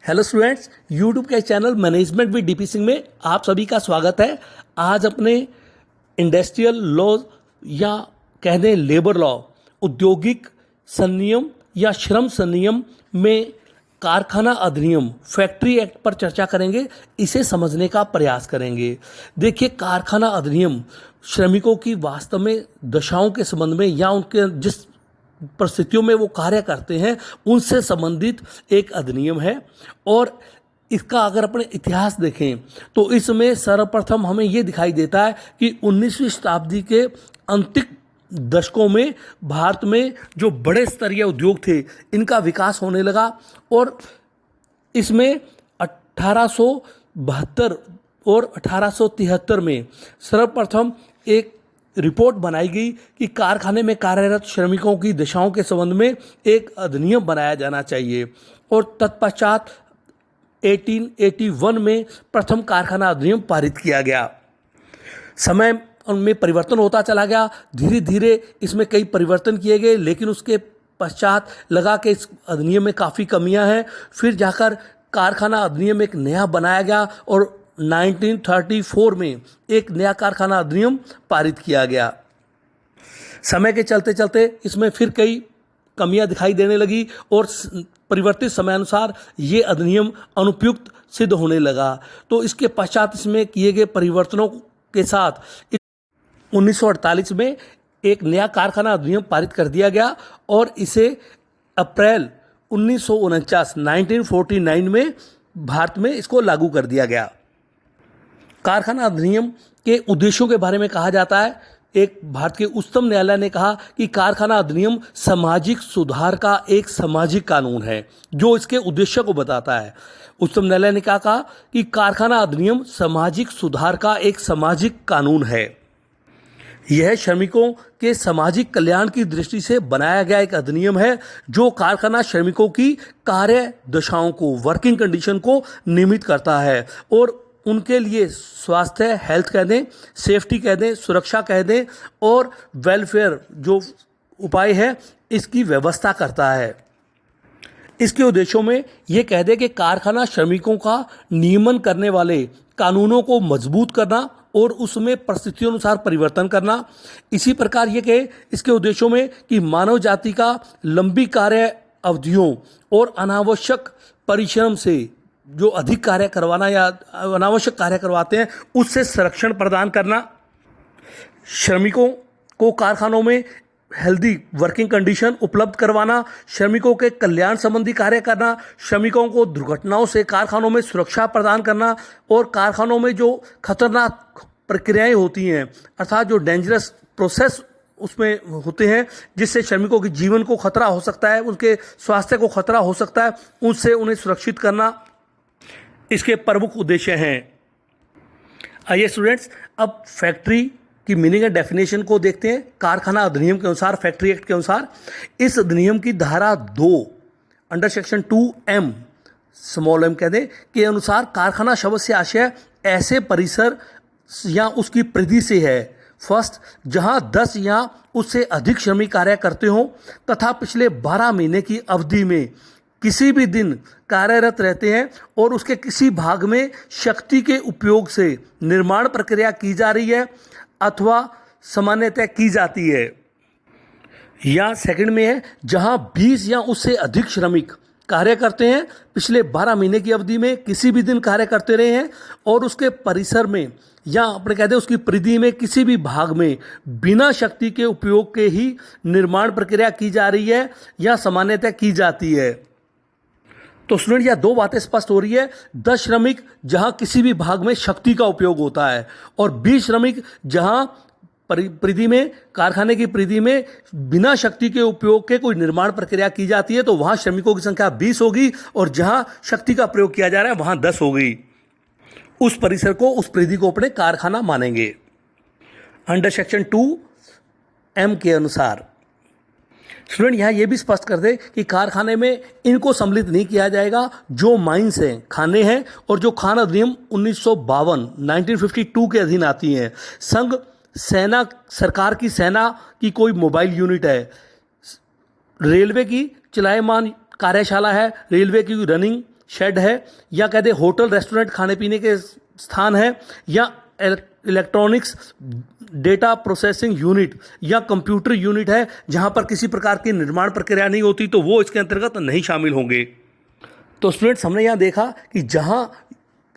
Hello students, YouTube के channel management with DP Singh में आप सभी का स्वागत है। आज अपने इंडस्ट्रियल लॉ या कह दें लेबर लॉ, औद्योगिक संनियम या श्रम संनियम में कारखाना अधिनियम फैक्ट्री एक्ट पर चर्चा करेंगे। इसे समझने का प्रयास करेंगे। देखिए, कारखाना अधिनियम श्रमिकों की वास्तव में दशाओं के संबंध में या उनके जिस परिस्थितियों में वो कार्य करते हैं उनसे संबंधित एक अधिनियम है। और इसका अगर अपने इतिहास देखें तो इसमें सर्वप्रथम हमें ये दिखाई देता है कि 19वीं शताब्दी के अंतिम दशकों में भारत में जो बड़े स्तरीय उद्योग थे इनका विकास होने लगा और इसमें 1872 और 1873 में सर्वप्रथम एक रिपोर्ट बनाई गई कि कारखाने में कार्यरत श्रमिकों की दशाओं के संबंध में एक अधिनियम बनाया जाना चाहिए। और तत्पश्चात 1881 में प्रथम कारखाना अधिनियम पारित किया गया। समय में परिवर्तन होता चला गया, धीरे धीरे इसमें कई परिवर्तन किए गए, लेकिन उसके पश्चात लगा कि इस अधिनियम में काफ़ी कमियां हैं। फिर जाकर कारखाना अधिनियम एक नया बनाया गया और 1934 में एक नया कारखाना अधिनियम पारित किया गया। समय के चलते चलते इसमें फिर कई कमियां दिखाई देने लगी और परिवर्तित समयानुसार ये अधिनियम अनुपयुक्त सिद्ध होने लगा। तो इसके पश्चात इसमें किए गए परिवर्तनों के साथ 1948 में एक नया कारखाना अधिनियम पारित कर दिया गया और इसे अप्रैल 1949 में भारत में इसको लागू कर दिया गया। कारखाना अधिनियम के उद्देश्यों के बारे में कहा जाता है। एक भारत के उच्चतम न्यायालय ने कहा कि कारखाना अधिनियम सामाजिक सुधार का एक सामाजिक कानून है जो इसके उद्देश्य को बताता है। उच्चतम न्यायालय ने क्या कहा कि कारखाना अधिनियम सामाजिक सुधार का एक सामाजिक कानून है। यह श्रमिकों के सामाजिक कल्याण की दृष्टि से बनाया गया एक अधिनियम है जो कारखाना श्रमिकों की कार्य दशाओं को, वर्किंग कंडीशन को नियमित करता है और उनके लिए स्वास्थ्य, हेल्थ कह दें, सेफ्टी कह दें, सुरक्षा कह दें और वेलफेयर जो उपाय है इसकी व्यवस्था करता है। इसके उद्देश्यों में ये कह दें कि कारखाना श्रमिकों का नियमन करने वाले कानूनों को मजबूत करना और उसमें परिस्थितियों अनुसार परिवर्तन करना। इसी प्रकार ये कहे इसके उद्देश्यों में कि मानव जाति का लंबी कार्य अवधियों और अनावश्यक परिश्रम से जो अधिक कार्य करवाना या अनावश्यक कार्य करवाते हैं उससे संरक्षण प्रदान करना, श्रमिकों को कारखानों में हेल्दी वर्किंग कंडीशन उपलब्ध करवाना, श्रमिकों के कल्याण संबंधी कार्य करना, श्रमिकों को दुर्घटनाओं से कारखानों में सुरक्षा प्रदान करना और कारखानों में जो खतरनाक प्रक्रियाएं होती हैं अर्थात जो डेंजरस प्रोसेस उसमें होते हैं जिससे श्रमिकों के जीवन को खतरा हो सकता है, उनके स्वास्थ्य को खतरा हो सकता है, उससे उन्हें सुरक्षित करना इसके प्रमुख उद्देश्य हैं। आइए स्टूडेंट्स, अब फैक्ट्री की मीनिंग एंड डेफिनेशन को देखते हैं। कारखाना अधिनियम के अनुसार, फैक्ट्री एक्ट के अनुसार, इस अधिनियम की धारा 2 under section 2M small m कह दें के अनुसार कारखाना शब्द से आशय ऐसे परिसर या उसकी परिधि से है। फर्स्ट, जहां 10 या उससे अधिक श्रमिक कार्य करते हों तथा पिछले 12 महीने की अवधि में किसी भी दिन कार्यरत रहते हैं और उसके किसी भाग में शक्ति के उपयोग से निर्माण प्रक्रिया की जा रही है अथवा सामान्यतः की जाती है। या सेकंड में है, जहां 20 या उससे अधिक श्रमिक कार्य करते हैं, पिछले 12 महीने की अवधि में किसी भी दिन कार्य करते रहे हैं और उसके परिसर में या अपने कहते हैं उसकी परिधि में किसी भी भाग में बिना शक्ति के उपयोग के ही निर्माण प्रक्रिया की जा रही है या सामान्यतः की जाती है। तो स्टूडेंट, यह दो बातें स्पष्ट हो रही है। 10 श्रमिक जहां किसी भी भाग में शक्ति का उपयोग होता है और 20 श्रमिक जहां परिधि में, कारखाने की परिधि में बिना शक्ति के उपयोग के कोई निर्माण प्रक्रिया की जाती है तो वहां श्रमिकों की संख्या 20 होगी और जहां शक्ति का प्रयोग किया जा रहा है वहां 10 होगी। उस परिसर को, उस परिधि को अपने कारखाना मानेंगे अंडर सेक्शन 2M के अनुसार। स्टूडेंट, यहाँ ये भी स्पष्ट कर दे कि कारखाने में इनको सम्मिलित नहीं किया जाएगा जो माइंस हैं, खाने हैं और जो खान अधिनियम 1952 के अधीन आती हैं। संघ, सेना, सरकार की सेना की कोई मोबाइल यूनिट है, रेलवे की चलायमान कार्यशाला है, रेलवे की रनिंग शेड है, या कह दे होटल रेस्टोरेंट खाने पीने के स्थान है, या इलेक्ट्रॉनिक्स डेटा प्रोसेसिंग यूनिट या कंप्यूटर यूनिट है जहां पर किसी प्रकार की निर्माण प्रक्रिया नहीं होती, तो वो इसके अंतर्गत नहीं शामिल होंगे। तो स्टूडेंट्स, हमने यहाँ देखा कि जहां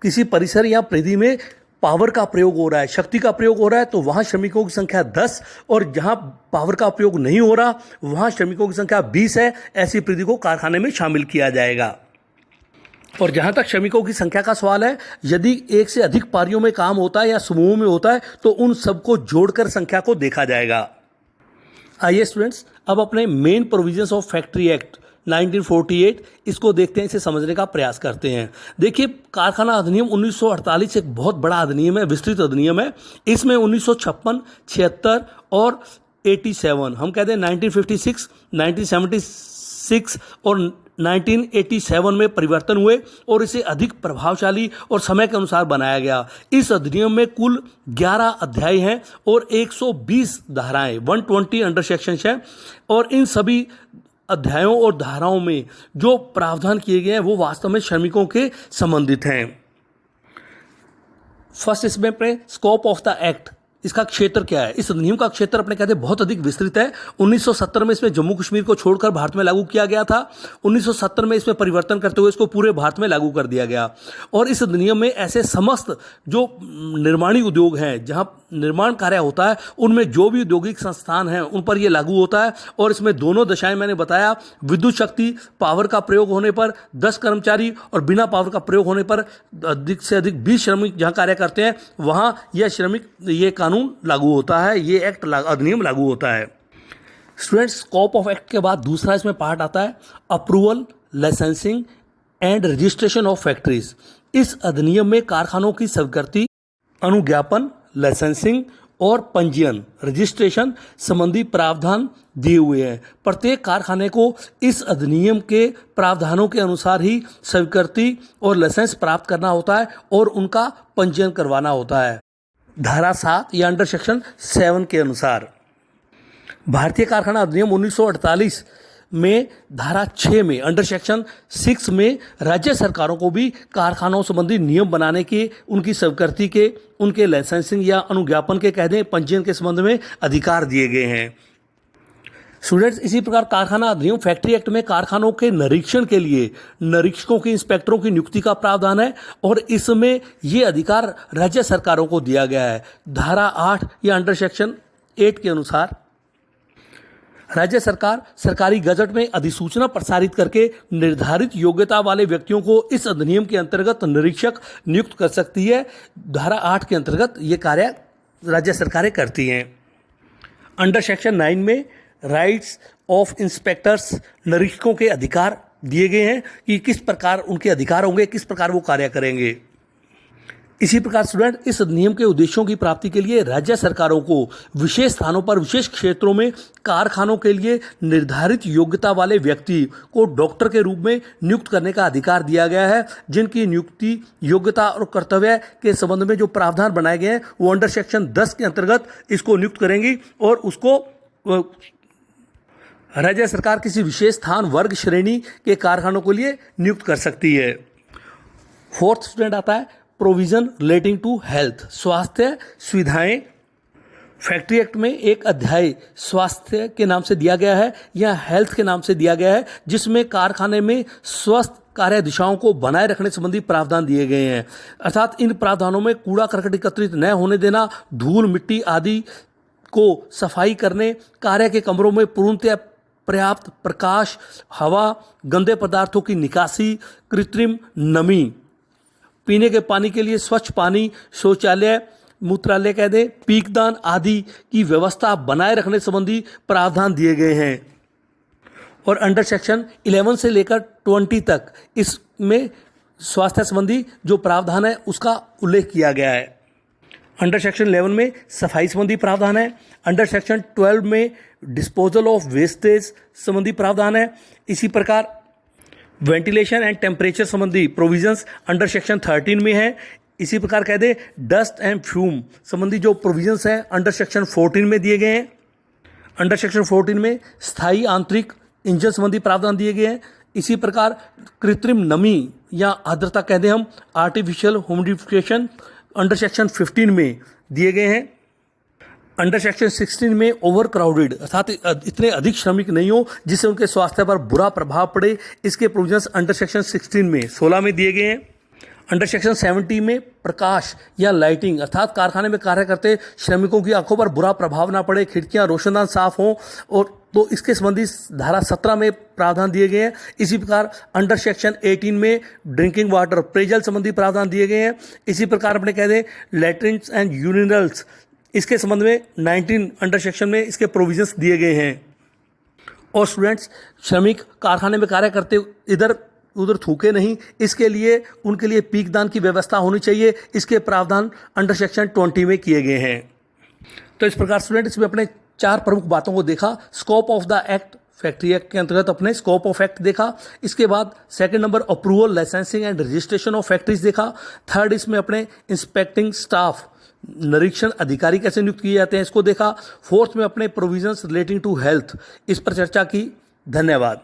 किसी परिसर या परिधि में पावर का प्रयोग हो रहा है, शक्ति का प्रयोग हो रहा है, तो वहां श्रमिकों की संख्या 10, और जहां पावर का प्रयोग नहीं हो रहा वहां श्रमिकों की संख्या 20 है। ऐसी परिधि को कारखाने में शामिल किया जाएगा। और जहां तक श्रमिकों की संख्या का सवाल है, यदि एक से अधिक पारियों में काम होता है या समूह में होता है तो उन सबको जोड़कर संख्या को देखा जाएगा। आइए स्टूडेंट्स, अब अपने main provisions of factory act 1948 इसको देखते हैं, इसे समझने का प्रयास करते हैं। देखिए, कारखाना अधिनियम 1948 एक बहुत बड़ा अधिनियम है, विस्तृत अधिनियम है। इसमें 1956, 76 और 87, हम कहते हैं 1956, 1976 और 1987 में परिवर्तन हुए और इसे अधिक प्रभावशाली और समय के अनुसार बनाया गया। इस अधिनियम में कुल 11 अध्याय हैं और 120 धाराएं, 120 अंडर सेक्शंस हैं, और इन सभी अध्यायों और धाराओं में जो प्रावधान किए गए हैं वो वास्तव में श्रमिकों के संबंधित हैं। फर्स्ट, इसमें अपने स्कोप ऑफ द एक्ट, इसका क्षेत्र क्या है। इस अधिनियम का क्षेत्र अपने कहते हैं बहुत अधिक विस्तृत है। 1970 में इसमें जम्मू कश्मीर को छोड़कर भारत में लागू किया गया था। 1970 में इसमें परिवर्तन करते हुए इसको पूरे भारत में लागू कर दिया गया। और इस अधिनियम में ऐसे समस्त जो निर्माणी उद्योग हैं, जहां निर्माण कार्य होता है, उनमें जो भी औद्योगिक संस्थान हैं उन पर यह लागू होता है। और इसमें दोनों दशाएं मैंने बताया, विद्युत शक्ति पावर का प्रयोग होने पर 10 कर्मचारी और बिना पावर का प्रयोग होने पर अधिक से अधिक 20 श्रमिक जहां कार्य करते हैं वहां ये कानून लागू होता है, ये एक्ट अधिनियम लागू होता है। स्टूडेंट्स, स्कोप ऑफ एक्ट के बाद दूसरा इसमें पार्ट आता है approval, licensing and registration of factories. इस अधिनियम में कारखानों की स्वीकृति, अनुज्ञापन, लाइसेंसिंग और पंजीयन, रजिस्ट्रेशन संबंधी प्रावधान दिए हुए हैं। प्रत्येक कारखाने को इस अधिनियम के प्रावधानों के अनुसार ही स्वीकृति और लाइसेंस प्राप्त करना होता है और उनका पंजीयन करवाना होता है, धारा 7 या अंडर सेक्शन 7 के अनुसार। भारतीय कारखाना अधिनियम 1948 में धारा 6 में अंडर सेक्शन 6 में राज्य सरकारों को भी कारखानों संबंधी नियम बनाने के, उनकी स्वीकृति के, उनके लाइसेंसिंग या अनुज्ञापन के, कह दें पंजीयन के संबंध में अधिकार दिए गए हैं। स्टूडेंट्स, इसी प्रकार कारखाना अधिनियम फैक्ट्री एक्ट में कारखानों के निरीक्षण के लिए निरीक्षकों की, इंस्पेक्टरों की नियुक्ति का प्रावधान है और इसमें ये अधिकार राज्य सरकारों को दिया गया है। धारा 8 या अंडर सेक्शन 8 के अनुसार राज्य सरकार सरकारी गजट में अधिसूचना प्रसारित करके निर्धारित योग्यता वाले व्यक्तियों को इस अधिनियम के अंतर्गत निरीक्षक नियुक्त कर सकती है। धारा 8 के अंतर्गत ये कार्य राज्य सरकारें करती हैं। अंडर सेक्शन 9 में राइट्स ऑफ इंस्पेक्टर्स, निरीक्षकों के अधिकार दिए गए हैं कि किस प्रकार उनके अधिकार होंगे, किस प्रकार वो कार्य करेंगे। इसी प्रकार स्टूडेंट, इस अधिनियम के उद्देश्यों की प्राप्ति के लिए राज्य सरकारों को विशेष स्थानों पर, विशेष क्षेत्रों में कारखानों के लिए निर्धारित योग्यता वाले व्यक्ति को डॉक्टर के रूप में नियुक्त करने का अधिकार दिया गया है, जिनकी नियुक्ति, योग्यता और कर्तव्य के संबंध में जो प्रावधान बनाए गए हैं वो अंडर सेक्शन 10 के अंतर्गत इसको नियुक्त करेंगी और उसको राज्य सरकार किसी विशेष स्थान, वर्ग, श्रेणी के कारखानों के लिए नियुक्त कर सकती है। फोर्थ स्टूडेंट आता है प्रोविजन रिलेटिंग टू हेल्थ, स्वास्थ्य सुविधाएं। फैक्ट्री एक्ट में एक अध्याय स्वास्थ्य के नाम से दिया गया है या हेल्थ के नाम से दिया गया है, जिसमें कारखाने में स्वस्थ कार्य दिशाओं को बनाए रखने संबंधी प्रावधान दिए गए हैं। अर्थात इन प्रावधानों में कूड़ा करकट एकत्रित न होने देना, धूल मिट्टी आदि को सफाई करने, कार्य के कमरों में पूर्णतः पर्याप्त प्रकाश, हवा, गंदे पदार्थों की निकासी, कृत्रिम नमी, पीने के पानी के लिए स्वच्छ पानी, शौचालय, मूत्रालय कह दें, पीकदान आदि की व्यवस्था बनाए रखने संबंधी प्रावधान दिए गए हैं। और अंडर सेक्शन 11 से लेकर 20 तक इसमें स्वास्थ्य संबंधी जो प्रावधान है उसका उल्लेख किया गया है। अंडर सेक्शन 11 में सफाई संबंधी प्रावधान है। अंडर सेक्शन 12 में डिस्पोजल ऑफ वेस्टेज संबंधी प्रावधान है। इसी प्रकार वेंटिलेशन एंड टेम्परेचर संबंधी प्रोविजंस अंडर सेक्शन 13 में है। इसी प्रकार कह दे डस्ट एंड फ्यूम संबंधी जो प्रोविजंस हैं अंडर सेक्शन 14 में दिए गए हैं। अंडर सेक्शन 14 में स्थायी आंतरिक इंजन संबंधी प्रावधान दिए गए हैं। इसी प्रकार कृत्रिम नमी या आर्द्रता कहते हैं हम, आर्टिफिशियल ह्यूमिडिफिकेशन अंडर सेक्शन 15 में दिए गए हैं। अंडर सेक्शन 16 में ओवर क्राउडेड अर्थात इतने अधिक श्रमिक नहीं हो जिससे उनके स्वास्थ्य पर बुरा प्रभाव पड़े, इसके प्रोविजंस अंडर सेक्शन 16 में 16 में दिए गए हैं। अंडर सेक्शन 70 में प्रकाश या लाइटिंग अर्थात कारखाने में कार्य करते श्रमिकों की आंखों पर बुरा प्रभाव ना पड़े, खिड़कियां रोशनदान साफ हों, और तो इसके संबंधी धारा 17 में प्रावधान दिए गए हैं। इसी प्रकार अंडर सेक्शन 18 में ड्रिंकिंग वाटर पेयजल संबंधी प्रावधान दिए गए हैं। इसी प्रकार अपने कहते हैं लैट्रिन्स एंड यूरिनल्स, इसके संबंध में 19 अंडर सेक्शन में इसके प्रोविजंस दिए गए हैं। और स्टूडेंट्स, श्रमिक कारखाने में कार्य करते इधर उधर थूके नहीं, इसके लिए उनके लिए पीक दान की व्यवस्था होनी चाहिए, इसके प्रावधान अंडर सेक्शन 20 में किए गए हैं। तो इस प्रकार स्टूडेंट इसमें अपने 4 प्रमुख बातों को देखा। Scope of the act, factory act के अंतर्गत अपने स्कोप ऑफ एक्ट देखा। इसके बाद second number approval, licensing and registration of factories देखा। थर्ड इसमें अपने इंस्पेक्टिंग स्टाफ, निरीक्षण अधिकारी कैसे नियुक्त किए जाते हैं, इसको देखा। फोर्थ में अपने प्रोविजंस रिलेटिंग टू हेल्थ, इस पर चर्चा की। धन्यवाद।